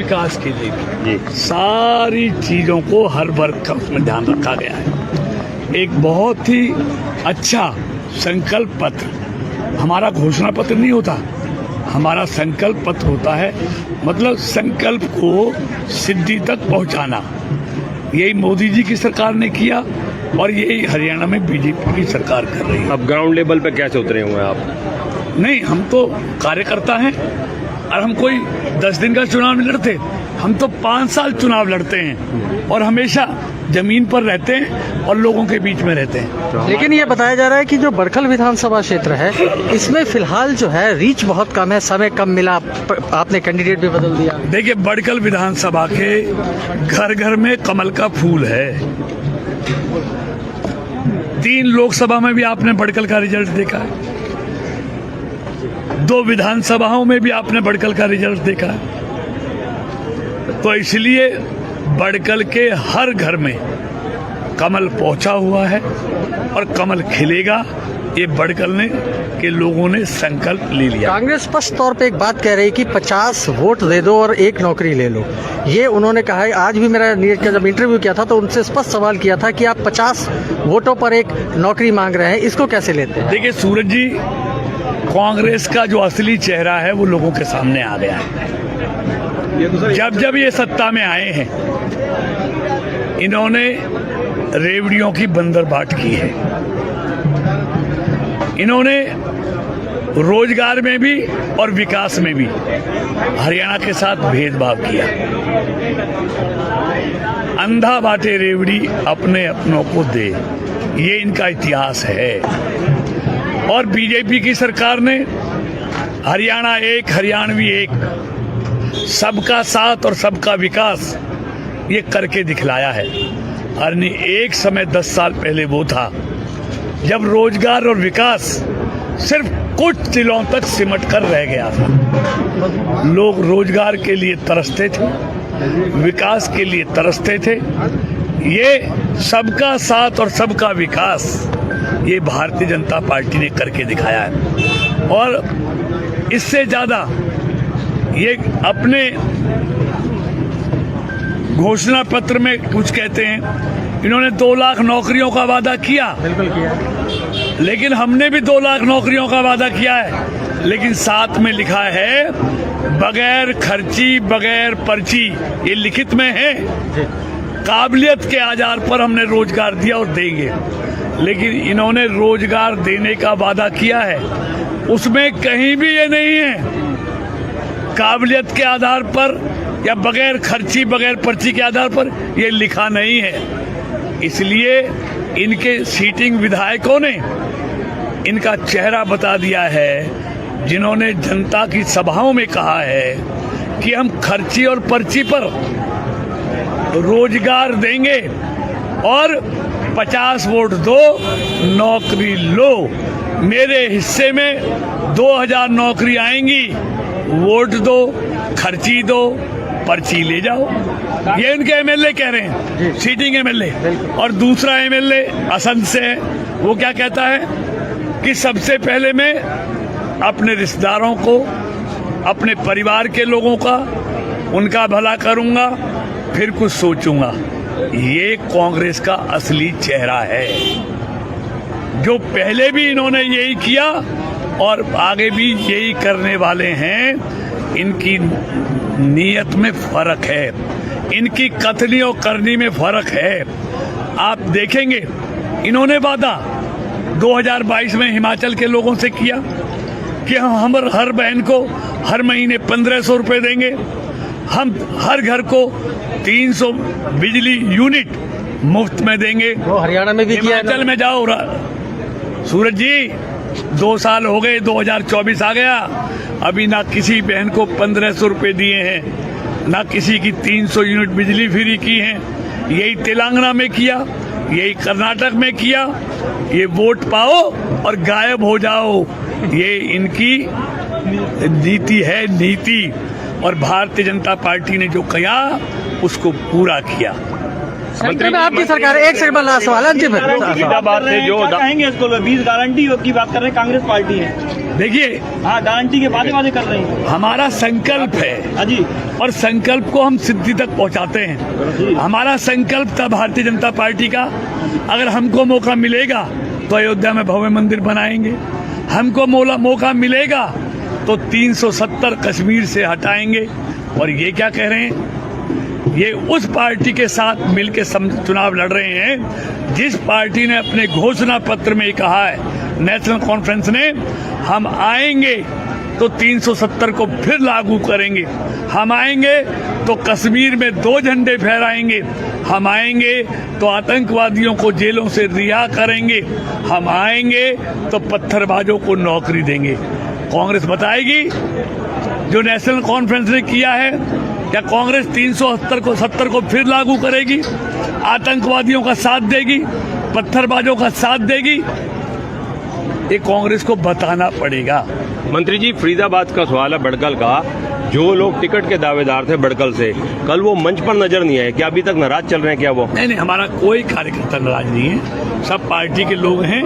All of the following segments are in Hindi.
विकास के लिए भी सारी चीजों को हर वर्ग का उसमें ध्यान रखा गया है। एक बहुत ही अच्छा संकल्प पत्र, हमारा घोषणा पत्र नहीं होता, हमारा संकल्प पत्र होता है। मतलब संकल्प को सिद्धि तक पहुंचाना, यही मोदी जी की सरकार ने किया और यही हरियाणा में बीजेपी की सरकार कर रही है। अब ग्राउंड लेवल पे कैसे उतरे हुए हैं आप? नहीं, हम तो कार्यकर्ता हैं और हम कोई 10 दिन का चुनाव नहीं लड़ते, हम तो 5 साल चुनाव लड़ते हैं और हमेशा जमीन पर रहते हैं और लोगों के बीच में रहते हैं। लेकिन ये बताया जा रहा है कि जो बड़खल विधानसभा क्षेत्र है इसमें फिलहाल जो है रीच बहुत कम है, समय कम मिला, आपने कैंडिडेट भी बदल दिया। देखिए, बड़खल विधानसभा के घर घर में कमल का फूल है। 3 लोकसभा में भी आपने बड़खल का रिजल्ट देखा है, 2 विधानसभाओं में भी आपने बड़खल का रिजल्ट देखा है। तो इसलिए बड़खल के हर घर में कमल पहुंचा हुआ है और कमल खिलेगा, ये बड़खल ने के लोगों ने संकल्प ले लिया। कांग्रेस स्पष्ट तौर पे एक बात कह रही है कि 50 वोट दे दो और 1 नौकरी ले लो, ये उन्होंने कहा है। आज भी मेरा नीरज का जब इंटरव्यू किया था तो उनसे स्पष्ट सवाल किया था कि आप 50 वोटों पर 1 नौकरी मांग रहे हैं, इसको कैसे लेते हैं? देखिए सूरज जी, कांग्रेस का जो असली चेहरा है वो लोगों के सामने आ गया है। जब जब ये सत्ता में आए हैं, इन्होंने रेवड़ियों की बंदरबाट की है, इन्होंने रोजगार में भी और विकास में भी हरियाणा के साथ भेदभाव किया। अंधा बाटे रेवड़ी अपने अपनों को दे, ये इनका इतिहास है। और बीजेपी की सरकार ने हरियाणा एक, हरियाणवी एक, सबका साथ और सबका विकास ये करके दिखलाया है। और एक समय 10 साल पहले वो था जब रोजगार और विकास सिर्फ कुछ दिलों तक सिमट कर रह गया था। लोग रोजगार के लिए तरसते थे, विकास के लिए तरसते थे। ये सबका साथ और सबका विकास ये भारतीय जनता पार्टी ने करके दिखाया है। और इससे ज्यादा ये अपने घोषणा पत्र में कुछ कहते हैं, इन्होंने 2 लाख नौकरियों का वादा किया। बिल्कुल किया, लेकिन हमने भी 2 लाख नौकरियों का वादा किया है, लेकिन साथ में लिखा है बगैर खर्ची बगैर पर्ची, ये लिखित में है। काबिलियत के आधार पर हमने रोजगार दिया और देंगे, लेकिन इन्होंने रोजगार देने का वादा किया है, उसमें कहीं भी ये नहीं है काबिलियत के आधार पर या बगैर खर्ची बगैर पर्ची के आधार पर, ये लिखा नहीं है। इसलिए इनके सीटिंग विधायकों ने इनका चेहरा बता दिया है, जिन्होंने जनता की सभाओं में कहा है कि हम खर्ची और पर्ची पर रोजगार देंगे और 50 वोट दो, नौकरी लो। मेरे हिस्से में 2000 नौकरी आएंगी, वोट दो, खर्ची दो, पर्ची ले जाओ। ये इनके एमएलए कह रहे हैं, सीटिंग एमएलए। और दूसरा एमएलए असंध से है, वो क्या कहता है कि सबसे पहले मैं अपने रिश्तेदारों को, अपने परिवार के लोगों का, उनका भला करूंगा, फिर कुछ सोचूंगा। ये कांग्रेस का असली चेहरा है, जो पहले भी इन्होंने यही किया और आगे भी यही करने वाले हैं। इनकी नीयत में फर्क है, इनकी कथनी और करनी में फर्क है। आप देखेंगे, इन्होंने वादा 2022 में हिमाचल के लोगों से किया कि हम हर बहन को हर महीने 1500 रुपए देंगे, हम हर घर को 300 बिजली यूनिट मुफ्त में देंगे। वो हरियाणा में भी किया। हिमाचल में जाओ सूरज जी, 2 साल हो गए, 2024 आ गया, अभी ना किसी बहन को 1500 रुपए दिए हैं, ना किसी की 300 यूनिट बिजली फ्री की है। यही तेलंगाना में किया, यही कर्नाटक में किया। ये वोट पाओ और गायब हो जाओ, ये इनकी नीति है, नीति। और भारतीय जनता पार्टी ने जो किया उसको पूरा किया। सेंटर में आपकी सरकार है। एक सेकंड में लास्ट सवाल है, अंतिम है। फरीदाबाद से जो क्या कहेंगे इसको? 20 गारंटी की बात कर रहे हैं, कांग्रेस पार्टी है। देखिए, हाँ, गारंटी के वादे कर रही है। हमारा संकल्प है हाँ जी, और संकल्प को हम सिद्धि तक पहुंचाते हैं। हमारा संकल्प था भारतीय जनता पार्टी का, अगर हमको मौका मिलेगा तो अयोध्या में भव्य मंदिर बनाएंगे, हमको मौका मिलेगा तो 370 कश्मीर से हटाएंगे। और ये क्या कह रहे हैं, ये उस पार्टी के साथ मिलकर चुनाव लड़ रहे हैं जिस पार्टी ने अपने घोषणा पत्र में कहा है, नेशनल कॉन्फ्रेंस ने, हम आएंगे तो 370 को फिर लागू करेंगे, हम आएंगे तो कश्मीर में 2 झंडे फहराएंगे, हम आएंगे तो आतंकवादियों को जेलों से रिहा करेंगे, हम आएंगे तो पत्थरबाजों को नौकरी देंगे। कांग्रेस बताएगी जो नेशनल कॉन्फ्रेंस ने किया है, क्या कांग्रेस 370 को फिर लागू करेगी, आतंकवादियों का साथ देगी, पत्थरबाजों का साथ देगी? ये कांग्रेस को बताना पड़ेगा। मंत्री जी, फरीदाबाद का सवाल है बड़कल का। जो लोग टिकट के दावेदार थे बड़कल से, कल वो मंच पर नजर नहीं आए, क्या अभी तक नाराज चल रहे हैं क्या वो? नहीं, हमारा कोई कार्यकर्ता नाराज नहीं है, सब पार्टी के लोग हैं,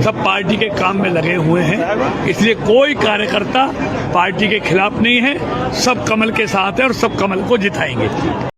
सब पार्टी के काम में लगे हुए हैं, इसलिए कोई कार्यकर्ता पार्टी के खिलाफ नहीं है, सब कमल के साथ है और सब कमल को जिताएंगे।